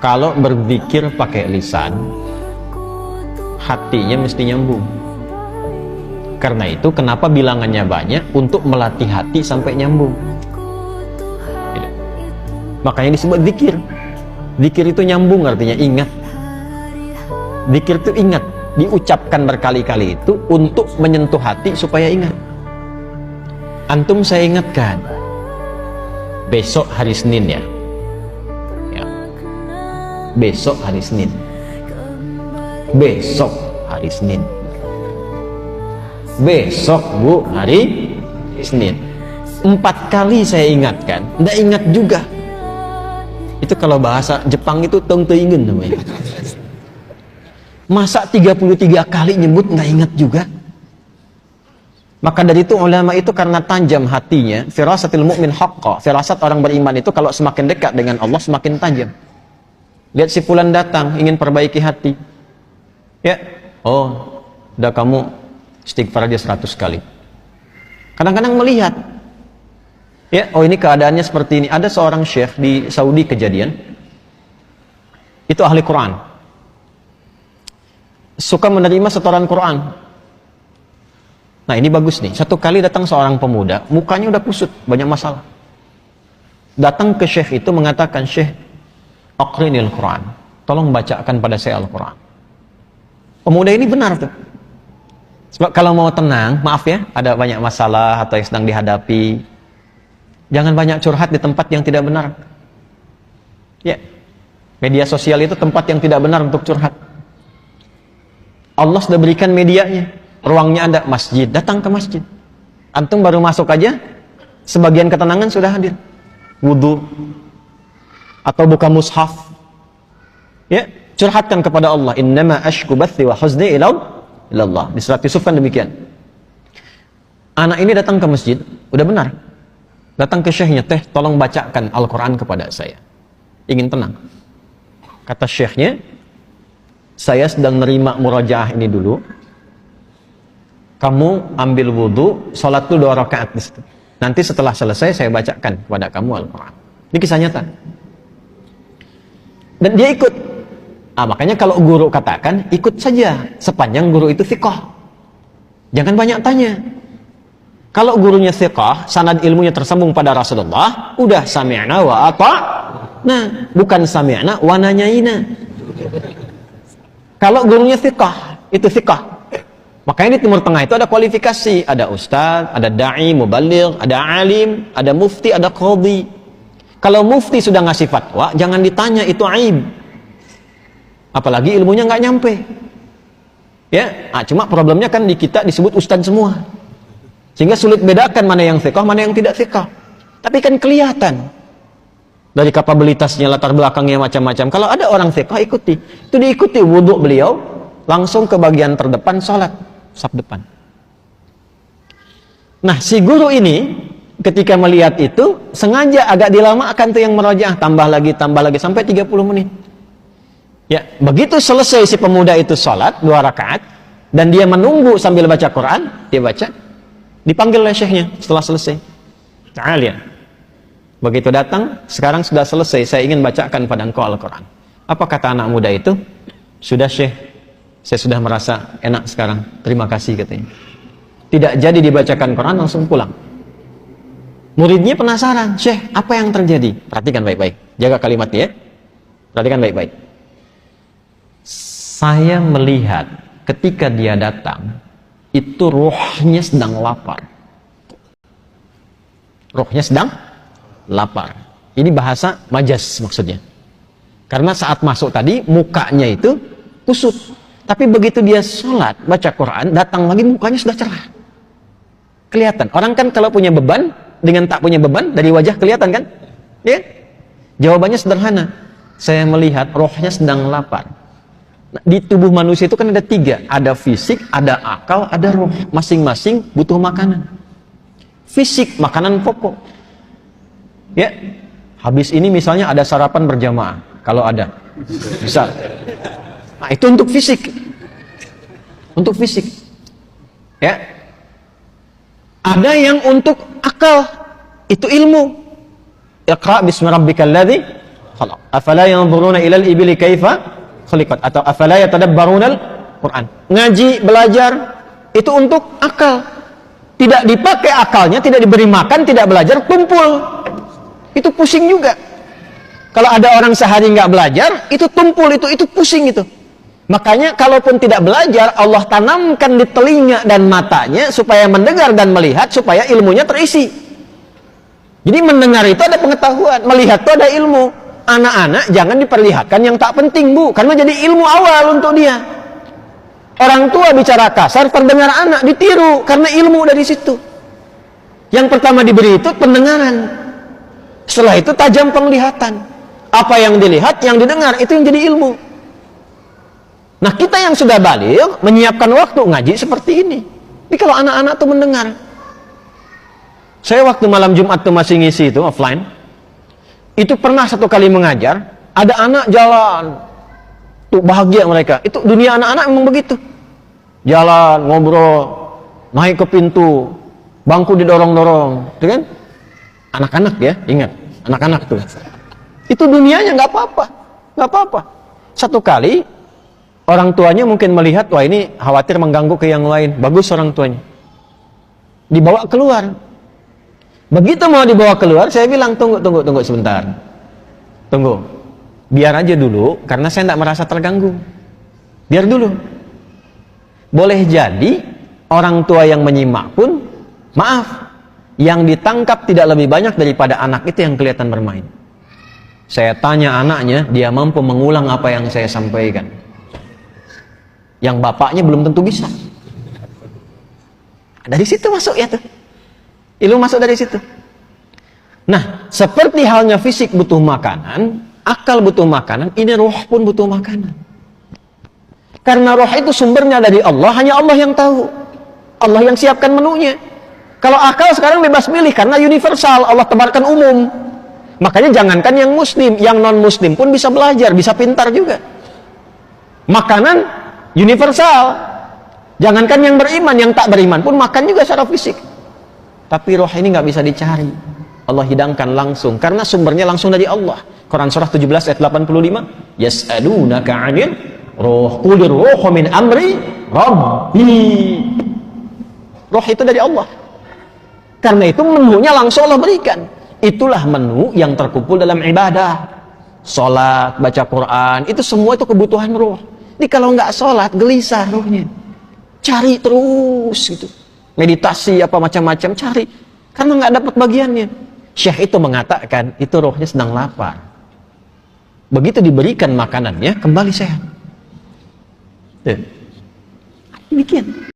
Kalau berzikir pakai lisan, hatinya mesti nyambung. Karena itu kenapa bilangannya banyak, untuk melatih hati sampai nyambung. Gitu. Makanya disebut zikir. Zikir itu nyambung, artinya ingat. Zikir itu ingat, diucapkan berkali-kali itu untuk menyentuh hati supaya ingat. Antum saya ingatkan, besok hari Senin ya. Besok hari Senin. Besok hari Senin. Besok Bu hari Senin. 4 kali saya ingatkan, nggak ingat juga. Itu kalau bahasa Jepang itu tong teingen namanya. Masa 33 kali nyebut nggak ingat juga? Maka dari itu ulama itu karena tajam hatinya, firasatil mu'min haqqa. Firasat orang beriman itu kalau semakin dekat dengan Allah semakin tajam. Lihat si fulan datang ingin perbaiki hati. Ya, oh, udah kamu istighfar aja 100 kali. Kadang-kadang melihat, ya, oh ini keadaannya seperti ini. Ada seorang syekh di Saudi kejadian, itu ahli Quran, suka menerima setoran Quran. Nah ini bagus nih, satu kali datang seorang pemuda, mukanya udah kusut, banyak masalah. Datang ke syekh itu mengatakan, "Syekh, aqrinil Quran, tolong bacakan pada saya Al-Quran." Pemuda ini benar tuh. Sebab kalau mau tenang, maaf ya, ada banyak masalah atau yang sedang dihadapi, jangan banyak curhat di tempat yang tidak benar. Ya, media sosial itu tempat yang tidak benar untuk curhat. Allah sudah berikan medianya, ruangnya ada, masjid, datang ke masjid. Antum baru masuk aja, sebagian ketenangan sudah hadir. Wudu, atau buka mushaf, ya, curhatkan kepada Allah. Innama ashku bathi wa huzni ilallah. Di surat Yusuf kan demikian. Anak ini datang ke masjid, udah benar, datang ke syekhnya, "Teh, tolong bacakan Al-Quran kepada saya, ingin tenang." Kata syekhnya, "Saya sedang nerima murajaah ini dulu, kamu ambil wudu, sholat dulu 2 rakaat di situ. Nanti setelah selesai saya bacakan kepada kamu Al-Quran." Ini kisah nyata. Dan dia ikut. Makanya kalau guru katakan, ikut saja sepanjang guru itu thiqah. Jangan banyak tanya. Kalau gurunya thiqah, sanad ilmunya tersambung pada Rasulullah, udah sami'na wa ata'na, bukan sami'na wa nanyaina. Kalau gurunya thiqah, itu thiqah. Makanya di Timur Tengah itu ada kualifikasi, ada ustaz, ada da'i, mubaligh, ada alim, ada mufti, ada qadhi. Kalau mufti sudah ngasih fatwa, jangan ditanya, itu aib. Apalagi ilmunya nggak nyampe. Ya, cuma problemnya kan di kita disebut ustaz semua. Sehingga sulit bedakan mana yang thiqah, mana yang tidak thiqah. Tapi kan kelihatan dari kapabilitasnya, latar belakangnya macam-macam. Kalau ada orang thiqah, ikuti. Itu diikuti wudhu beliau, langsung ke bagian terdepan sholat, saf depan. Nah, si guru ini ketika melihat itu, sengaja agak dilamakan tuh yang merajaah, tambah lagi sampai 30 menit. Ya, begitu selesai si pemuda itu sholat 2 rakaat dan dia menunggu sambil baca Quran, dia baca, dipanggil oleh syekhnya setelah selesai. Ta'al ya. Begitu datang, sekarang sudah selesai, saya ingin bacakan pada engkau Al-Quran. Apa kata anak muda itu? Sudah syekh, saya sudah merasa enak sekarang, terima kasih katanya. Tidak jadi dibacakan Quran, langsung pulang. Muridnya penasaran, "Syekh, apa yang terjadi?" Perhatikan baik-baik, jaga kalimatnya ya. Perhatikan baik-baik. "Saya melihat ketika dia datang, itu rohnya sedang lapar." Rohnya sedang lapar. Ini bahasa majas maksudnya. Karena saat masuk tadi, mukanya itu kusut. Tapi begitu dia sholat, baca Quran, datang lagi mukanya sudah cerah. Kelihatan. Orang kan kalau punya beban, dengan tak punya beban, dari wajah kelihatan kan? Ya? Jawabannya sederhana. Saya melihat rohnya sedang lapar. Nah, di tubuh manusia itu kan ada 3. Ada fisik, ada akal, ada roh. Masing-masing butuh makanan. Fisik, makanan pokok. Ya, habis ini misalnya ada sarapan berjamaah. Kalau ada. Bisa. Nah, itu untuk fisik. Untuk fisik. Ya. Ada yang untuk akal. Itu ilmu. Iqra' bismi rabbikal ladzi khalaq. Afala yanzuruna ilal ibili kaifa khuliqat, atau afala yatadabbarunal Quran. Ngaji, belajar itu untuk akal. Tidak dipakai akalnya, tidak diberi makan, tidak belajar, tumpul. Itu pusing juga. Kalau ada orang sehari nggak belajar, itu tumpul, itu pusing itu. Makanya kalaupun tidak belajar, Allah tanamkan di telinga dan matanya supaya mendengar dan melihat, supaya ilmunya terisi. Jadi mendengar itu ada pengetahuan, melihat itu ada ilmu. Anak-anak jangan diperlihatkan yang tak penting, Bu, karena jadi ilmu awal untuk dia. Orang tua bicara kasar, terdengar anak ditiru karena ilmu dari situ. Yang pertama diberi itu pendengaran. Setelah itu tajam penglihatan. Apa yang dilihat, yang didengar, itu yang jadi ilmu. Nah, kita yang sudah balik menyiapkan waktu ngaji seperti ini. Tapi kalau anak-anak tuh mendengar. Saya waktu malam Jumat tuh masih ngisi itu offline. Itu pernah satu kali mengajar, ada anak jalan. Tuh bahagia mereka. Itu dunia anak-anak memang begitu. Jalan, ngobrol, naik ke pintu, bangku didorong-dorong, itu kan? Anak-anak ya, ingat, anak-anak tuh. Itu dunianya nggak apa-apa, nggak apa-apa. Satu kali orang tuanya mungkin melihat, wah ini khawatir mengganggu ke yang lain. Bagus orang tuanya. Dibawa keluar. Begitu mau dibawa keluar, saya bilang, tunggu sebentar. Tunggu. Biar aja dulu, karena saya tidak merasa terganggu. Biar dulu. Boleh jadi, orang tua yang menyimak pun, maaf, yang ditangkap tidak lebih banyak daripada anak itu yang kelihatan bermain. Saya tanya anaknya, dia mampu mengulang apa yang saya sampaikan. Yang bapaknya belum tentu bisa. Dari situ masuk ya tuh. Ilmu masuk dari situ. Nah, seperti halnya fisik butuh makanan, akal butuh makanan, ini roh pun butuh makanan. Karena roh itu sumbernya dari Allah, hanya Allah yang tahu. Allah yang siapkan menunya. Kalau akal sekarang bebas milih, karena universal, Allah tebarkan umum. Makanya jangankan yang muslim, yang non-muslim pun bisa belajar, bisa pintar juga. Makanan universal. Jangankan yang beriman, yang tak beriman pun makan juga secara fisik. Tapi roh ini nggak bisa dicari. Allah hidangkan langsung, karena sumbernya langsung dari Allah. Quran surah 17 ayat 85. Yas'alunaka 'anil ruh, qulir ruhu min amri rabbi. Roh itu dari Allah. Karena itu menunya langsung Allah berikan. Itulah menu yang terkumpul dalam ibadah. Salat, baca Quran, itu semua itu kebutuhan roh. Jadi kalau nggak salat, gelisah rohnya. Cari terus gitu. Meditasi apa macam-macam, cari. Karena nggak dapat bagiannya. Syekh itu mengatakan, itu rohnya sedang lapar. Begitu diberikan makanannya, kembali sehat. Demikian.